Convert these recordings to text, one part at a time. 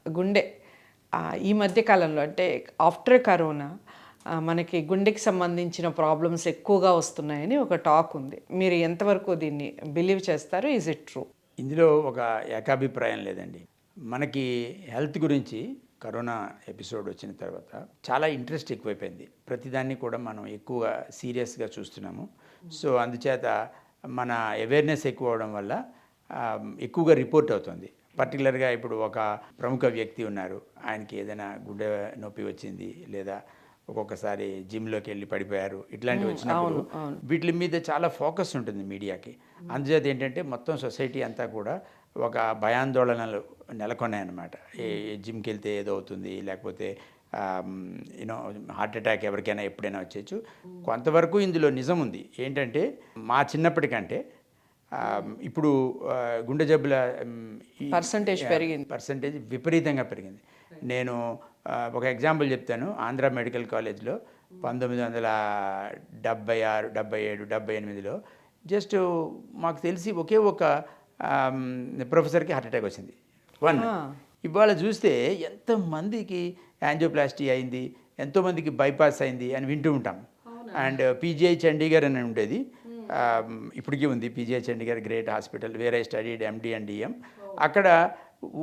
గుండె ఈ మధ్య కాలంలో అంటే ఆఫ్టర్ కరోనా మనకి గుండెకి సంబంధించిన ప్రాబ్లమ్స్ ఎక్కువగా వస్తున్నాయని ఒక టాక్ ఉంది. మీరు ఎంతవరకు దీన్ని బిలీవ్ చేస్తారు? Is it true? ఇందులో ఒక ఏకాభిప్రాయం లేదండి. మనకి హెల్త్ గురించి కరోనా ఎపిసోడ్ వచ్చిన తర్వాత చాలా ఇంట్రెస్ట్ ఎక్కువైపోయింది. ప్రతిదాన్ని కూడా మనం ఎక్కువగా సీరియస్గా చూస్తున్నాము. సో అందుచేత మన అవేర్నెస్ ఎక్కువ అవడం వల్ల ఎక్కువగా రిపోర్ట్ అవుతుంది. పర్టికులర్గా ఇప్పుడు ఒక ప్రముఖ వ్యక్తి ఉన్నారు, ఆయనకి ఏదైనా గుండె నొప్పి వచ్చింది, లేదా ఒక్కొక్కసారి జిమ్లోకి వెళ్ళి పడిపోయారు, ఇట్లాంటివి వచ్చినప్పుడు వీటి మీద చాలా ఫోకస్ ఉంటుంది మీడియాకి. అందుచేత ఏంటంటే మొత్తం సొసైటీ అంతా కూడా ఒక భయాందోళనలు నెలకొన్నాయన్నమాట. జిమ్కి వెళ్తే ఏదో అవుతుంది, లేకపోతే యూనో హార్ట్ అటాక్ ఎవరికైనా ఎప్పుడైనా వచ్చేచ్చు. కొంతవరకు ఇందులో నిజం ఉంది. ఏంటంటే మా చిన్నప్పటికంటే ఇప్పుడు గుండె జబ్బుల పర్సంటేజ్ విపరీతంగా పెరిగింది. నేను ఒక ఎగ్జాంపుల్ చెప్తాను. ఆంధ్ర మెడికల్ కాలేజ్లో 1976, 77, 78లో జస్ట్ మాకు తెలిసి ఒకే ఒక ప్రొఫెసర్కి హార్ట్ అటాక్ వచ్చింది. ఇవాళ చూస్తే ఎంతమందికి యాంజియోప్లాస్టీ అయింది, ఎంతోమందికి బైపాస్ అయింది అని వింటూ ఉంటాం. అండ్ పీజీఐ చండీగఢ్ అని ఉండేది, ఇప్పటికీ ఉంది. PGI Chandigarh great hospital, where I studied MD and DM. అక్కడ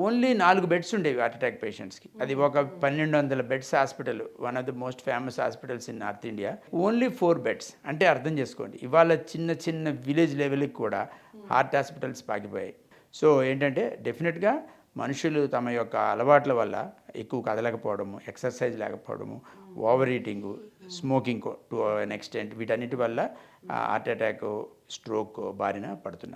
ఓన్లీ 4 బెడ్స్ ఉండేవి హార్ట్ అటాక్ పేషెంట్స్కి. అది ఒక 1200 beds hospital, one of the most famous hospitals in north India. Only 4 beds అంటే అర్థం చేసుకోండి, ఇవాళ చిన్న చిన్న విలేజ్ లెవెల్కి కూడా హార్ట్ హాస్పిటల్స్ పాకిపోయాయి. సో ఏంటంటే డెఫినెట్గా మనుషులు తమ యొక్క అలవాట్ల వల్ల ఎక్కువ కదలకపోవడము, ఎక్సర్సైజ్ లేకపోవడము, over eating, smoking to an extent, వీటన్నిటి వల్ల హార్ట్ అటాక్, స్ట్రోక్ బారిన పడుతున్నారు.